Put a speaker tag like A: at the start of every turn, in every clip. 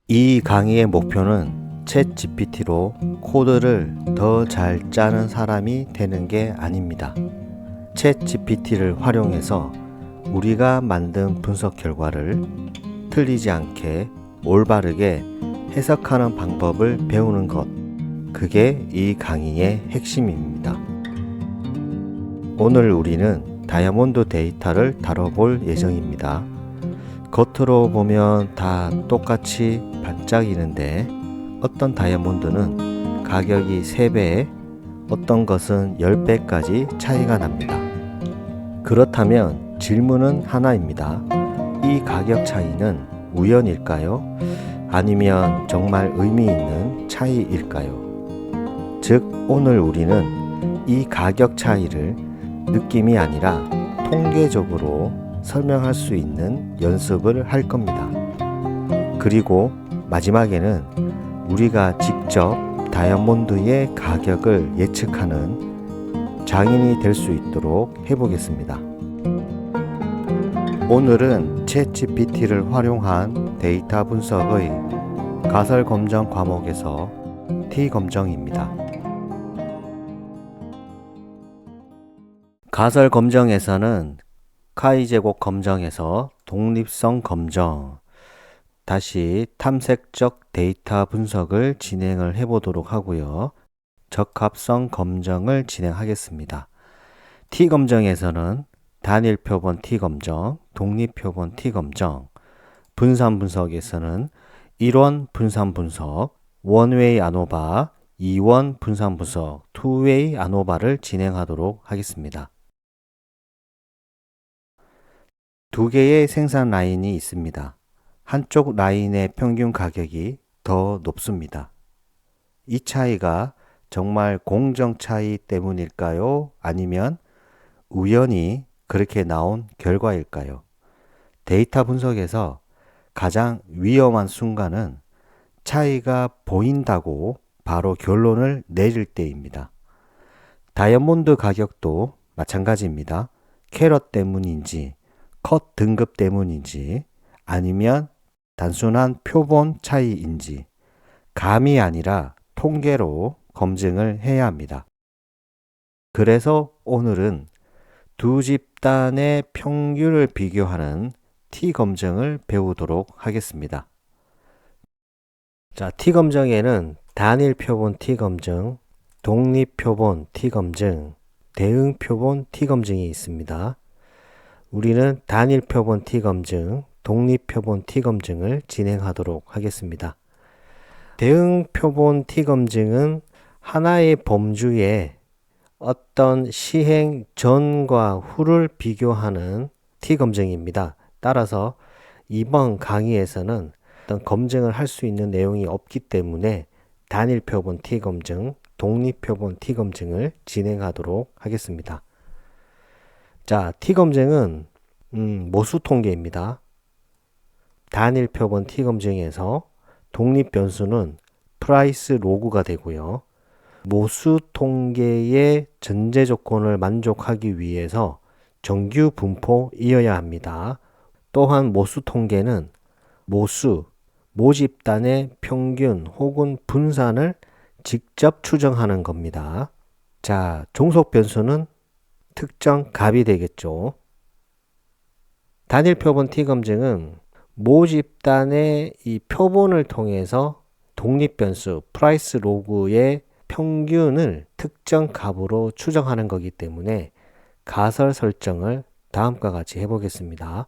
A: 이 강의의 목표는 챗 GPT로 코드를 더 잘 짜는 사람이 되는 게 아닙니다. 챗 GPT를 활용해서 우리가 만든 분석 결과를 틀리지 않게 올바르게 해석하는 방법을 배우는 것, 그게 이 강의의 핵심입니다. 오늘 우리는 다이아몬드 데이터를 다뤄볼 예정입니다. 겉으로 보면 다 똑같이 반짝이는데 어떤 다이아몬드는 가격이 3배, 어떤 것은 10배까지 차이가 납니다. 그렇다면 질문은 하나입니다. 이 가격 차이는 우연일까요? 아니면 정말 의미 있는 차이일까요? 즉, 오늘 우리는 이 가격 차이를 느낌이 아니라 통계적으로 설명할 수 있는 연습을 할 겁니다. 그리고 마지막에는 우리가 직접 다이아몬드의 가격을 예측하는 장인이 될 수 있도록 해보겠습니다. 오늘은 챗GPT를 활용한 데이터 분석의 가설 검정 과목에서 T 검정입니다. 가설 검정에서는 카이-제곱 검정에서 독립성 검정, 다시 탐색적 데이터 분석을 진행을 해보도록 하고요. 적합성 검정을 진행하겠습니다. T 검정에서는 단일 표본 T 검정, 독립 표본 T 검정, 분산 분석에서는 1원 분산 분석, 원웨이 아노바, 2원 분산 분석, 투웨이 아노바를 진행하도록 하겠습니다. 두 개의 생산 라인이 있습니다. 한쪽 라인의 평균 가격이 더 높습니다. 이 차이가 정말 공정 차이 때문일까요? 아니면 우연히 그렇게 나온 결과일까요? 데이터 분석에서 가장 위험한 순간은 차이가 보인다고 바로 결론을 내릴 때입니다. 다이아몬드 가격도 마찬가지입니다. 캐럿 때문인지 컷 등급 때문인지 아니면 단순한 표본 차이인지 감이 아니라 통계로 검증을 해야 합니다. 그래서 오늘은 두 집단의 평균을 비교하는 T 검증을 배우도록 하겠습니다. 자, T 검증에는 단일 표본 T 검증, 독립 표본 T 검증, 대응 표본 T 검증이 있습니다. 우리는 단일 표본 T 검증, 독립 표본 T 검증을 진행하도록 하겠습니다. 대응 표본 T 검증은 하나의 범주에 어떤 시행 전과 후를 비교하는 T 검증입니다. 따라서 이번 강의에서는 어떤 검증을 할 수 있는 내용이 없기 때문에 단일 표본 T 검증, 독립 표본 T 검증을 진행하도록 하겠습니다. 자, T 검증은 모수 통계입니다. 단일 표본 T 검증에서 독립 변수는 프라이스 로그가 되고요. 모수 통계의 전제 조건을 만족하기 위해서 정규 분포이어야 합니다. 또한 모수 통계는 모집단의 평균 혹은 분산을 직접 추정하는 겁니다. 자, 종속 변수는 특정 값이 되겠죠. 단일 표본 T 검증은 모집단의 이 표본을 통해서 독립 변수 프라이스 로그의 평균을 특정 값으로 추정하는 거기 때문에 가설 설정을 다음과 같이 해보겠습니다.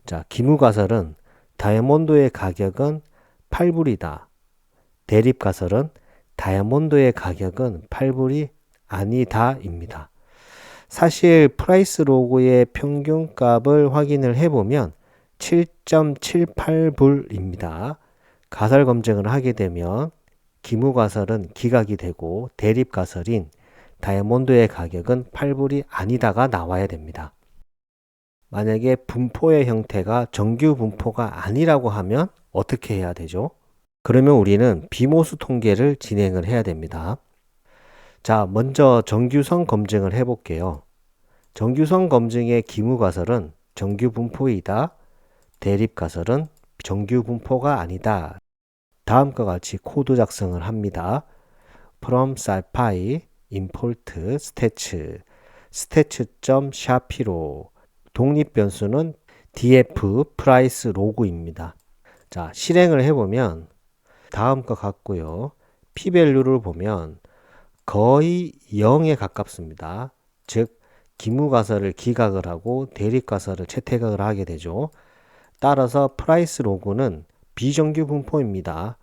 A: 자, 기무가설은 다이아몬드의 가격은 8불이다. 대립가설은 다이아몬드의 가격은 8불이 아니다 입니다. 사실 프라이스 로그의 평균 값을 확인을 해보면 7.78불입니다. 가설 검증을 하게 되면 기무가설은 기각이 되고 대립가설인 다이아몬드의 가격은 8불이 아니다가 나와야 됩니다. 만약에 분포의 형태가 정규 분포가 아니라고 하면 어떻게 해야 되죠? 그러면 우리는 비모수 통계를 진행을 해야 됩니다. 자, 먼저 정규성 검증을 해볼게요. 정규성 검증의 기무가설은 정규 분포이다. 대립가설은 정규 분포가 아니다. 다음과 같이 코드 작성을 합니다. from scipy import stats.shapiro 독립 변수는 df price log입니다. 자, 실행을 해보면 다음과 같고요. p-value를 보면 거의 0에 가깝습니다. 즉 기무가설을 기각을 하고 대립가설을 채택을 하게 되죠. 따라서 price log는 비정규 분포입니다.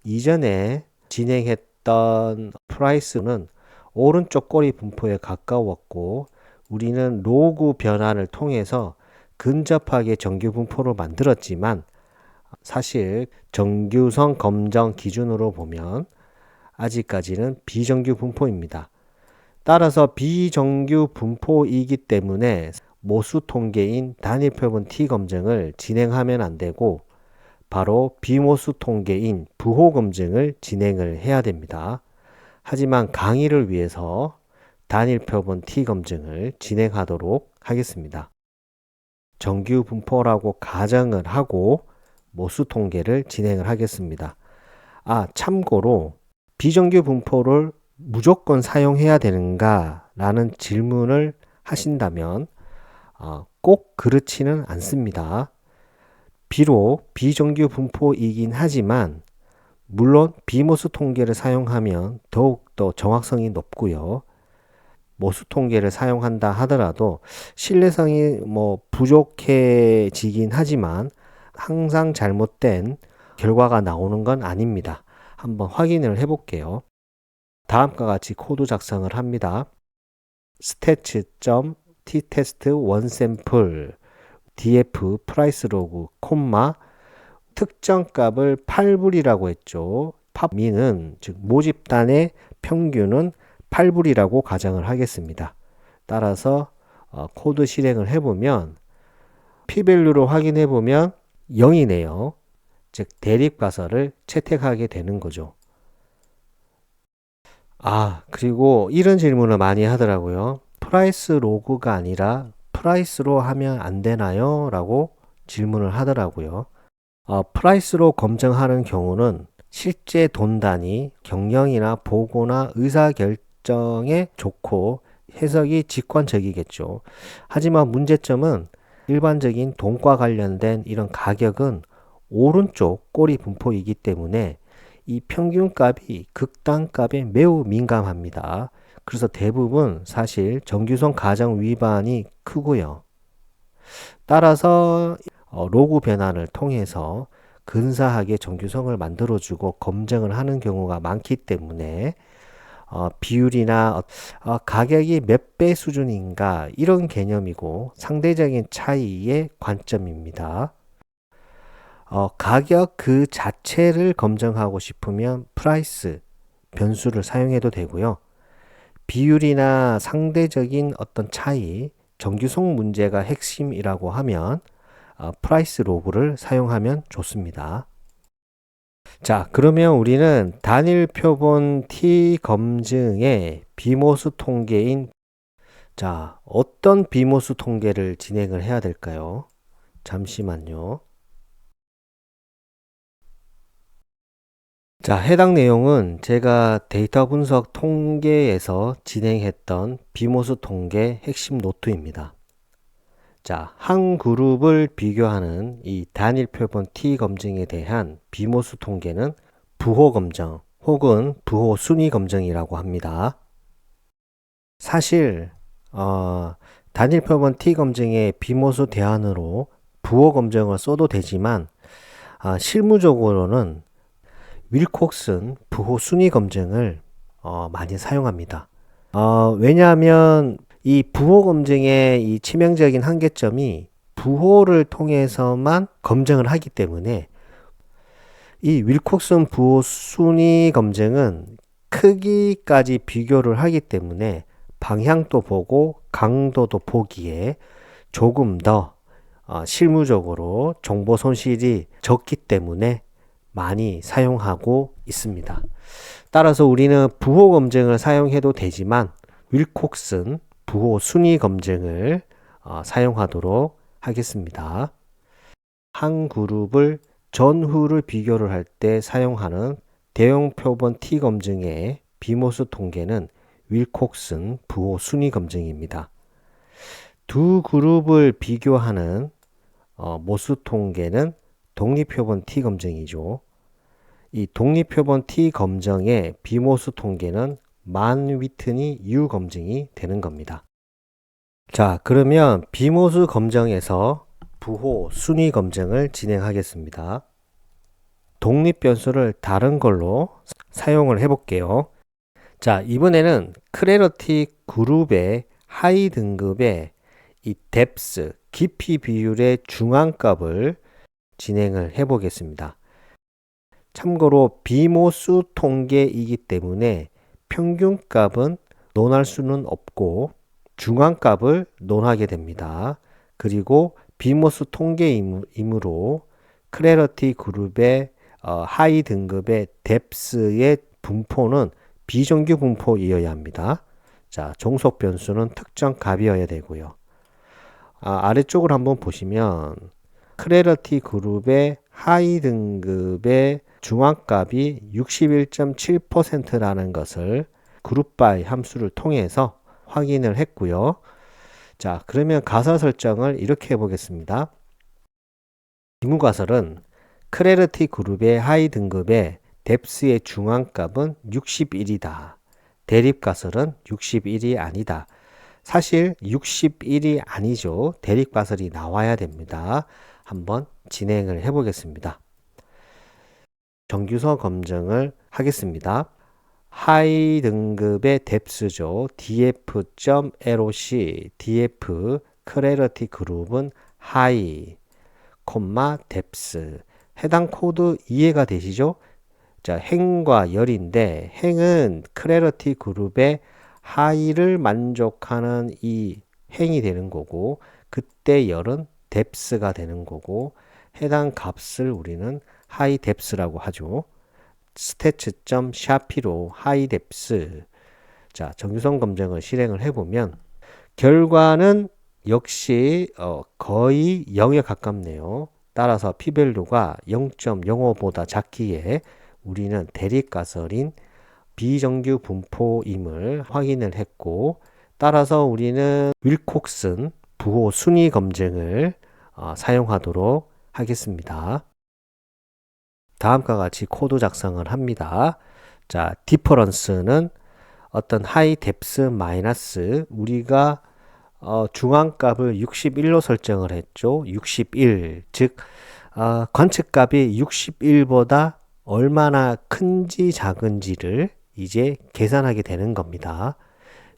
A: 이전에 진행했던 price는 오른쪽 꼬리 분포에 가까웠고 우리는 로그 변환을 통해서 근접하게 정규 분포로 만들었지만 사실 정규성 검정 기준으로 보면 아직까지는 비정규 분포입니다. 따라서 비정규 분포이기 때문에 모수 통계인 단일 표본 T 검증을 진행하면 안 되고 바로 비모수 통계인 부호 검증을 진행을 해야 됩니다. 하지만 강의를 위해서 단일 표본 T 검증을 진행하도록 하겠습니다. 정규 분포라고 가정을 하고 모수 통계를 진행을 하겠습니다. 참고로 비정규 분포를 무조건 사용해야 되는가 라는 질문을 하신다면 꼭 그렇지는 않습니다. 비록 비정규 분포이긴 하지만 물론 비모수 통계를 사용하면 더욱더 정확성이 높고요. 모수 통계를 사용한다 하더라도 신뢰성이 부족해지긴 하지만 항상 잘못된 결과가 나오는 건 아닙니다. 한번 확인을 해볼게요. 다음과 같이 코드 작성을 합니다. stats.test onsample df price log 콤마 특정 값을 8불이라고 했죠. 팝미는 즉 모집단의 평균은 8불이라고 가정을 하겠습니다. 따라서 코드 실행을 해보면 p-value로 확인해 보면 0이네요. 즉 대립가설을 채택하게 되는 거죠. 그리고 이런 질문을 많이 하더라고요. 프라이스 로그가 아니라 프라이스로 하면 안 되나요? 라고 질문을 하더라고요. 프라이스로 검증하는 경우는 실제 돈 단위, 경영이나 보고나 의사결정에 좋고 해석이 직관적이겠죠. 하지만 문제점은 일반적인 돈과 관련된 이런 가격은 오른쪽 꼬리 분포이기 때문에 이 평균값이 극단값에 매우 민감합니다. 그래서 대부분 사실 정규성 가정 위반이 크고요. 따라서 로그 변환을 통해서 근사하게 정규성을 만들어주고 검증을 하는 경우가 많기 때문에 비율이나 가격이 몇 배 수준인가 이런 개념이고 상대적인 차이의 관점입니다. 가격 그 자체를 검증하고 싶으면 프라이스 변수를 사용해도 되고요. 비율이나 상대적인 어떤 차이, 정규성 문제가 핵심이라고 하면 프라이스 로그를 사용하면 좋습니다. 자, 그러면 우리는 단일 표본 T 검증의 비모수 통계인 어떤 비모수 통계를 진행을 해야 될까요? 잠시만요. 자, 해당 내용은 제가 데이터 분석 통계에서 진행했던 비모수 통계 핵심 노트입니다. 자, 한 그룹을 비교하는 이 단일 표본 T 검증에 대한 비모수 통계는 부호 검증 혹은 부호 순위 검증이라고 합니다. 사실 단일 표본 T 검증의 비모수 대안으로 부호 검증을 써도 되지만 실무적으로는 윌콕슨 부호 순위 검증을 많이 사용합니다. 왜냐하면 이 부호 검증의 이 치명적인 한계점이 부호를 통해서만 검증을 하기 때문에 이 윌콕슨 부호 순위 검증은 크기까지 비교를 하기 때문에 방향도 보고 강도도 보기에 조금 더 실무적으로 정보 손실이 적기 때문에 많이 사용하고 있습니다. 따라서 우리는 부호 검증을 사용해도 되지만 윌콕슨 부호 순위 검증을 사용하도록 하겠습니다. 한 그룹을 전후를 비교를 할 때 사용하는 대형 표본 T 검증의 비모수 통계는 윌콕슨 부호 순위 검증입니다. 두 그룹을 비교하는 모수 통계는 독립표본 T 검증이죠. 이 독립표본 T 검증의 비모수 통계는 만 위트니 U 검증이 되는 겁니다. 자, 그러면 비모수 검증에서 부호 순위 검증을 진행하겠습니다. 독립 변수를 다른 걸로 사용을 해볼게요. 자, 이번에는 크레러티 그룹의 하이 등급의 이 뎁스, 깊이 비율의 중앙값을 진행을 해 보겠습니다. 참고로 비모수 통계이기 때문에 평균값은 논할 수는 없고 중앙값을 논하게 됩니다. 그리고 비모수 통계이므로 크레러티 그룹의 하이 등급의 뎁스의 분포는 비정규 분포이어야 합니다. 자, 종속 변수는 특정 값이어야 되고요. 아래쪽을 한번 보시면 크레러티 그룹의 하이 등급의 중앙값이 61.7%라는 것을 그룹바이 함수를 통해서 확인을 했고요. 자, 그러면 가설 설정을 이렇게 해보겠습니다. 기무가설은 크레러티 그룹의 하이 등급의 뎁스의 중앙값은 61이다. 대립가설은 61이 아니다. 사실 61이 아니죠. 대립가설이 나와야 됩니다. 한번 진행을 해 보겠습니다. 정규서 검증을 하겠습니다. 하이 등급의 뎁스죠. df.loc df 크레러티 그룹은 하이, 뎁스. 해당 코드 이해가 되시죠? 자, 행과 열인데 행은 크레러티 그룹의 하이를 만족하는 이 행이 되는 거고 그때 열은 뎁스가 되는 거고 해당 값을 우리는 하이 뎁스라고 하죠. stats.shapi로 하이 뎁스. 자, 정규성 검증을 실행을 해보면 결과는 역시 거의 0에 가깝네요. 따라서 p-밸류가 0.05보다 작기에 우리는 대립가설인 비정규 분포임을 확인을 했고 따라서 우리는 윌콕슨 부호 순위 검증을 사용하도록 하겠습니다. 다음과 같이 코드 작성을 합니다. 자, 디퍼런스는 어떤 하이 뎁스 마이너스 우리가 중앙값을 61로 설정을 했죠. 61, 즉 관측값이 61보다 얼마나 큰지 작은지를 이제 계산하게 되는 겁니다.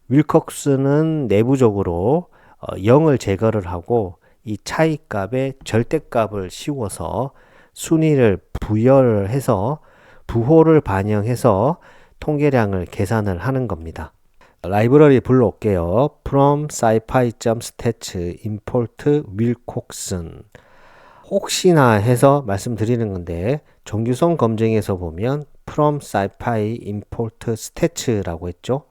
A: 윌콕슨은 내부적으로 0을 제거를 하고 이 차이값에 절대값을 씌워서 순위를 부여를 해서 부호를 반영해서 통계량을 계산을 하는 겁니다. 라이브러리 불러올게요. from scipy.stats import 윌콕슨. 혹시나 해서 말씀드리는 건데 정규성 검증에서 보면 from scipy import stats라고 했죠.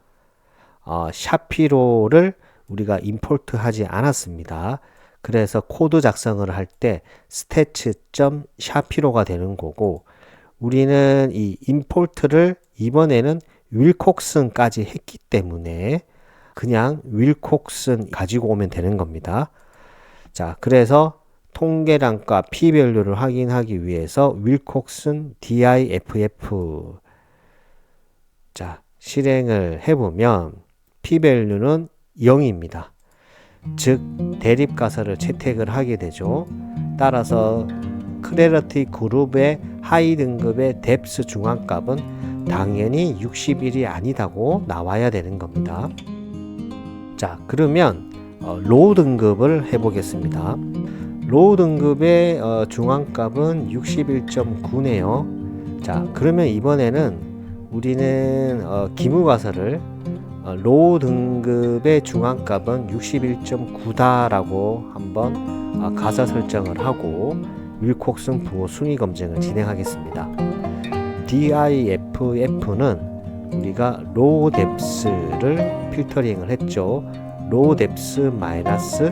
A: 샤피로를 우리가 임포트 하지 않았습니다. 그래서 코드 작성을 할 때 stats.shapiro가 되는 거고 우리는 이 임포트를 이번에는 윌콕슨까지 했기 때문에 그냥 윌콕슨 가지고 오면 되는 겁니다. 자, 그래서 통계량과 p-밸류를 확인하기 위해서 윌콕슨 diff 자, 실행을 해보면 p-밸류는 0입니다. 즉 대립가설을 채택을 하게 되죠. 따라서 크레러티 그룹의 하이 등급의 뎁스 중앙값은 당연히 61이 아니다고 나와야 되는 겁니다. 자, 그러면 로우 등급을 해보겠습니다. 로우 등급의 중앙값은 61.9네요. 자, 그러면 이번에는 우리는 기무가설을 로우 등급의 중앙값은 61.9다라고 한번 가설 설정을 하고 윌콕슨 부호 순위 검증을 진행하겠습니다. diff는 우리가 로우 뎁스를 필터링을 했죠. 로우 뎁스 마이너스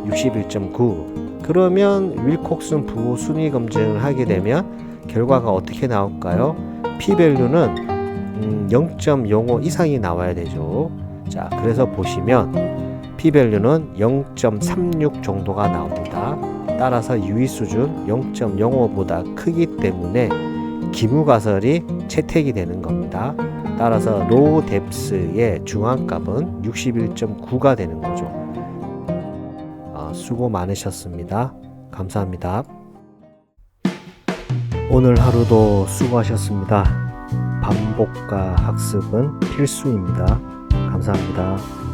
A: 61.9. 그러면 윌콕슨 부호 순위 검증을 하게 되면 결과가 어떻게 나올까요? p-밸류는 0.05 이상이 나와야 되죠. 자, 그래서 보시면 p-밸류는 0.36 정도가 나옵니다. 따라서 유의 수준 0.05보다 크기 때문에 기무가설이 채택이 되는 겁니다. 따라서 로우 뎁스의 중앙값은 61.9가 되는 거죠. 수고 많으셨습니다. 감사합니다. 오늘 하루도 수고하셨습니다. 반복과 학습은 필수입니다. 감사합니다.